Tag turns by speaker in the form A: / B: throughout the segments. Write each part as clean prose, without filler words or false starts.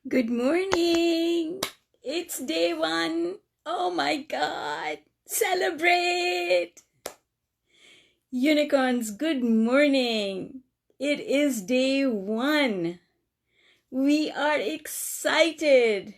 A: Good morning. It's day one. Oh my God. Celebrate. Unicorns, good morning. It is day one. We are excited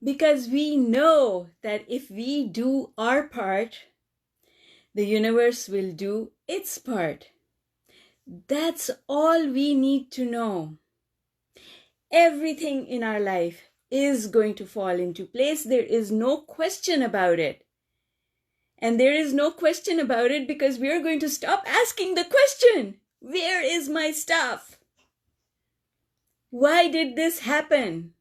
A: because we know that if we do our part, the universe will do its part. That's all we need to know. Everything in our life is going to fall into place. There is no question about it. And there is no question about it because we are going to stop asking the question, where is my stuff? Why did this happen?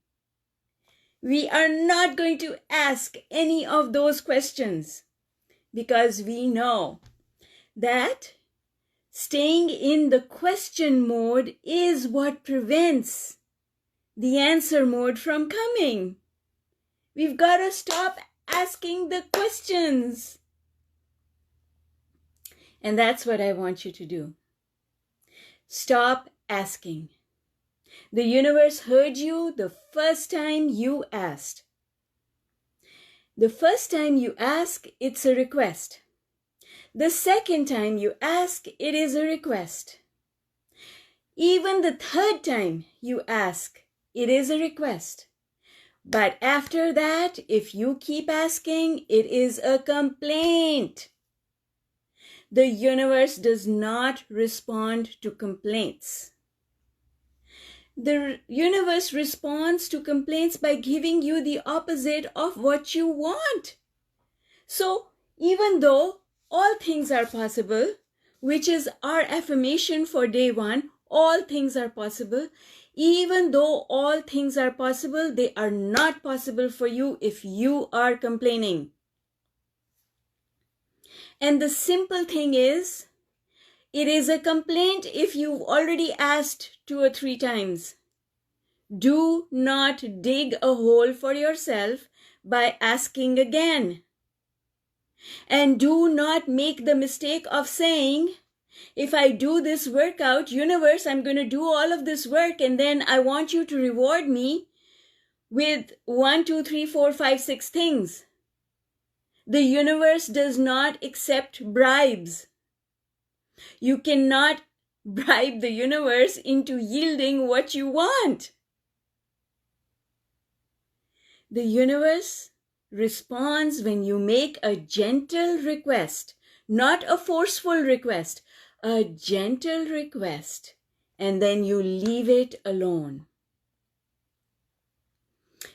A: We are not going to ask any of those questions because we know that staying in the question mode is what prevents the answer mode from coming. We've got to stop asking the questions. And that's what I want you to do. Stop asking. The universe heard you the first time you asked. The first time you ask, it's a request. The second time you ask, it is a request. Even the third time you ask, it is a request. But after that, if you keep asking, it is a complaint. The universe does not respond to complaints. The universe responds to complaints by giving you the opposite of what you want. So, even though all things are possible, which is our affirmation for day one, all things are possible. Even though all things are possible, they are not possible for you if you are complaining. And the simple thing is, it is a complaint if you've already asked 2 or 3 times. Do not dig a hole for yourself by asking again. And do not make the mistake of saying, if I do this workout, universe, I'm going to do all of this work and then I want you to reward me with 1, 2, 3, 4, 5, 6 things. The universe does not accept bribes. You cannot bribe the universe into yielding what you want. The universe responds when you make a gentle request, not a forceful request, a gentle request, and then you leave it alone.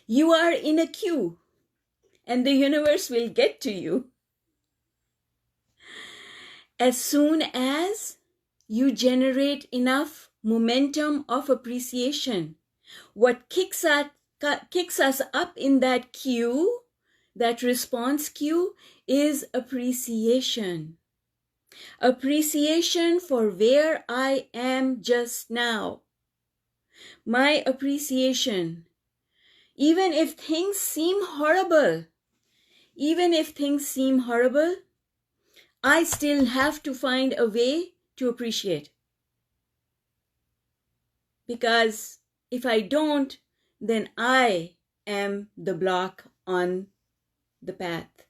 A: You are in a queue, and the universe will get to you. As soon as you generate enough momentum of appreciation, what kicks us up in that queue, that response queue, is appreciation. Appreciation for where I am just now. My appreciation. Even if things seem horrible, I still have to find a way to appreciate. Because if I don't, then I am the block on the path.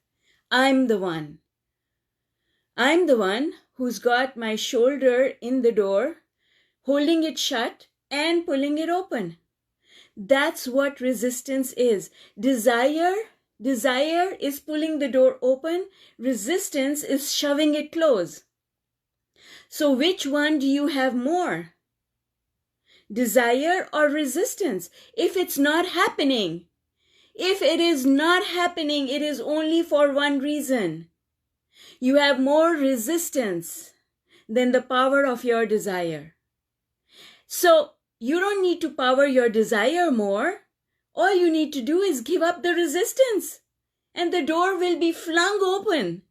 A: I'm the one who's got my shoulder in the door, holding it shut and pulling it open. That's what resistance is. Desire is pulling the door open. Resistance is shoving it close. So which one do you have more? Desire or resistance? If it's not happening, if it is not happening, it is only for one reason. You have more resistance than the power of your desire. So you don't need to power your desire more. All you need to do is give up the resistance, and the door will be flung open,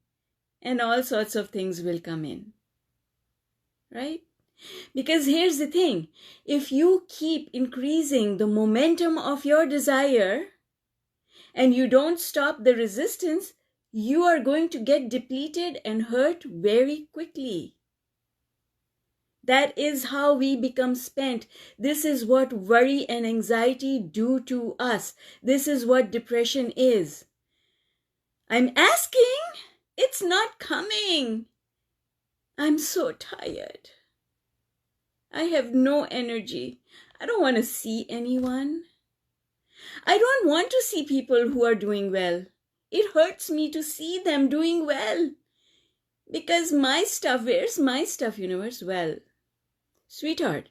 A: and all sorts of things will come in. Right? Because here's the thing. If you keep increasing the momentum of your desire, and you don't stop the resistance, you are going to get depleted and hurt very quickly. That is how we become spent. This is what worry and anxiety do to us. This is what depression is. I'm asking, it's not coming. I'm so tired. I have no energy. I don't want to see anyone. I don't want to see people who are doing well. It hurts me to see them doing well. Because my stuff, where's my stuff, universe? Well, sweetheart,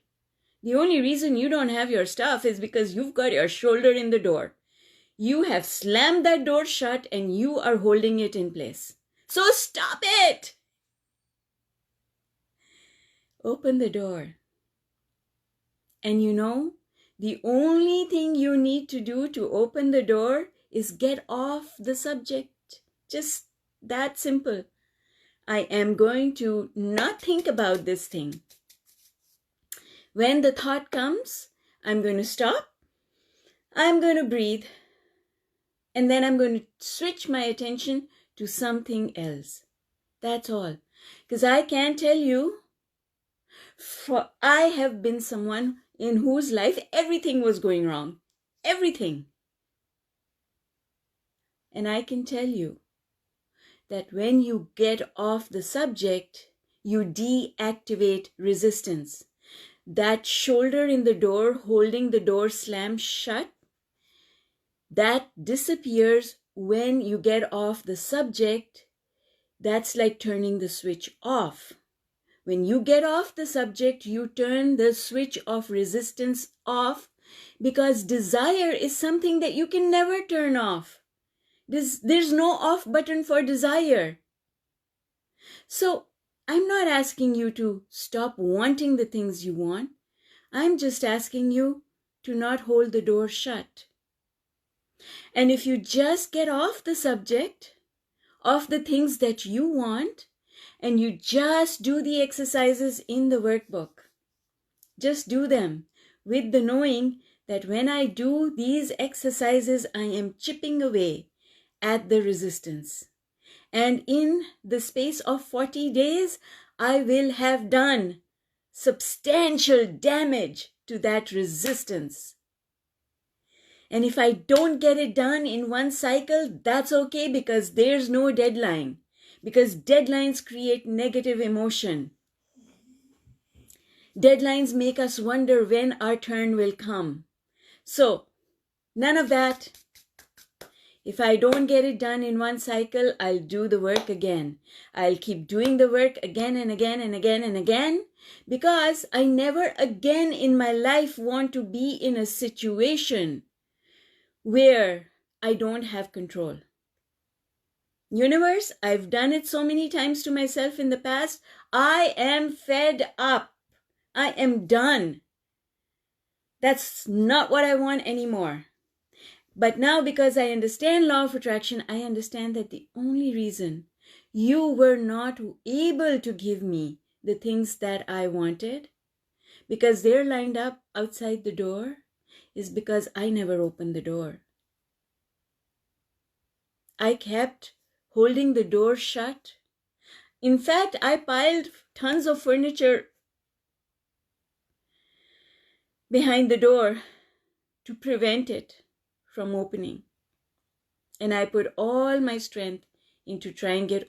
A: the only reason you don't have your stuff is because you've got your shoulder in the door. You have slammed that door shut and you are holding it in place. So stop it! Open the door. And you know, the only thing you need to do to open the door is get off the subject. Just that simple. I am going to not think about this thing. When the thought comes, I'm going to stop. I'm going to breathe. And then I'm going to switch my attention to something else. That's all. Because I can tell you, for I have been someone in whose life everything was going wrong. Everything. And I can tell you that when you get off the subject, you deactivate resistance. That shoulder in the door holding the door slammed shut, that disappears when you get off the subject. That's like turning the switch off. When you get off the subject, you turn the switch of resistance off, because desire is something that you can never turn off. There's no off button for desire. So I'm not asking you to stop wanting the things you want. I'm just asking you to not hold the door shut. And if you just get off the subject of the things that you want, and you just do the exercises in the workbook, just do them with the knowing that when I do these exercises, I am chipping away at the resistance. And in the space of 40 days, I will have done substantial damage to that resistance. And if I don't get it done in one cycle, that's okay, because there's no deadline. Because deadlines create negative emotion. Deadlines make us wonder when our turn will come. So, none of that. If I don't get it done in one cycle, I'll do the work again. I'll keep doing the work again and again and again and again, because I never again in my life want to be in a situation where I don't have control. Universe, I've done it so many times to myself in the past. I am fed up. I am done. That's not what I want anymore. But now, because I understand law of attraction, I understand that the only reason you were not able to give me the things that I wanted, because they're lined up outside the door, is because I never opened the door. I kept holding the door shut. In fact, I piled tons of furniture behind the door to prevent it from opening. And I put all my strength into trying to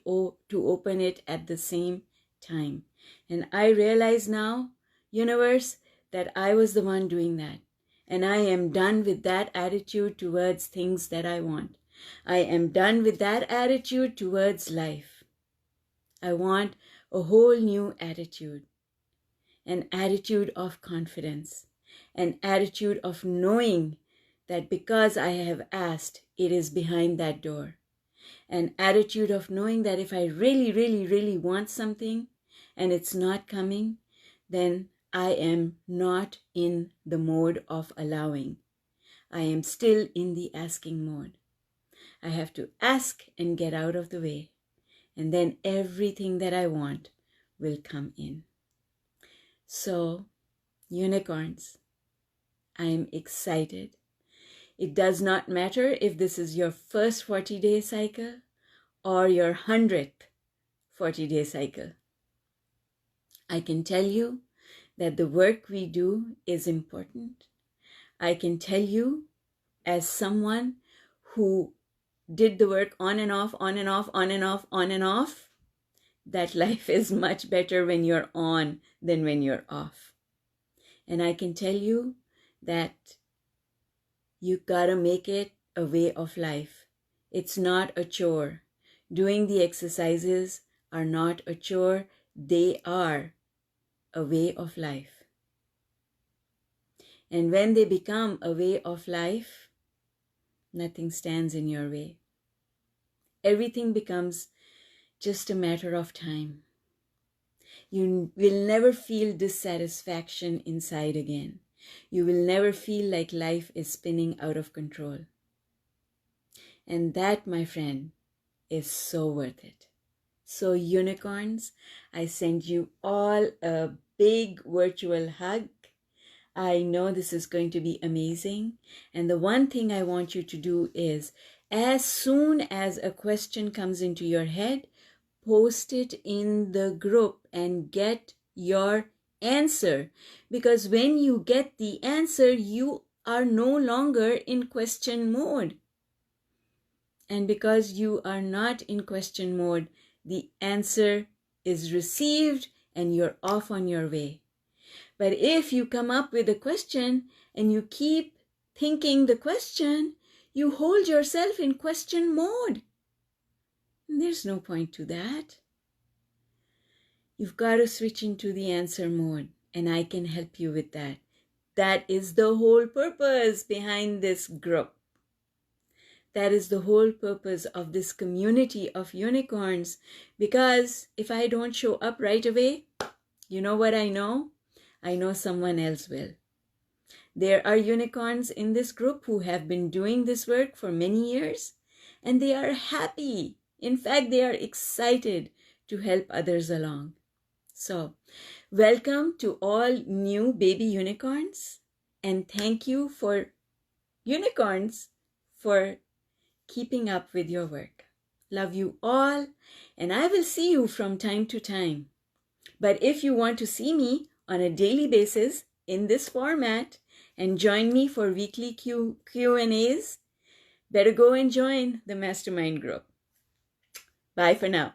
A: open it at the same time. And I realize now, universe, that I was the one doing that. And I am done with that attitude towards things that I want. I am done with that attitude towards life. I want a whole new attitude. An attitude of confidence. An attitude of knowing that because I have asked, it is behind that door. An attitude of knowing that if I really, really, really want something and it's not coming, then I am not in the mode of allowing. I am still in the asking mode. I have to ask and get out of the way, and then everything that I want will come in. So, unicorns, I am excited. It does not matter if this is your first 40-day cycle or your 100th 40-day cycle. I can tell you that the work we do is important. I can tell you, as someone who did the work on and off, on and off, on and off, on and off, that life is much better when you're on than when you're off. And I can tell you that you gotta make it a way of life. It's not a chore. Doing the exercises are not a chore. They are a way of life. And when they become a way of life, nothing stands in your way. Everything becomes just a matter of time. You will never feel dissatisfaction inside again. You will never feel like life is spinning out of control. And that, my friend, is so worth it. So unicorns, I send you all a big virtual hug. I know this is going to be amazing. And the one thing I want you to do is, as soon as a question comes into your head, post it in the group and get your answer. Because when you get the answer, you are no longer in question mode. And because you are not in question mode, the answer is received and you're off on your way. But if you come up with a question and you keep thinking the question, you hold yourself in question mode. And there's no point to that. You've got to switch into the answer mode, and I can help you with that. That is the whole purpose behind this group. That is the whole purpose of this community of unicorns. Because if I don't show up right away, you know what I know? I know someone else will. There are unicorns in this group who have been doing this work for many years, and they are happy. In fact, they are excited to help others along. So, welcome to all new baby unicorns, and thank you for unicorns for keeping up with your work. Love you all, and I will see you from time to time. But if you want to see me on a daily basis in this format and join me for weekly Q&As, better go and join the mastermind group. Bye for now.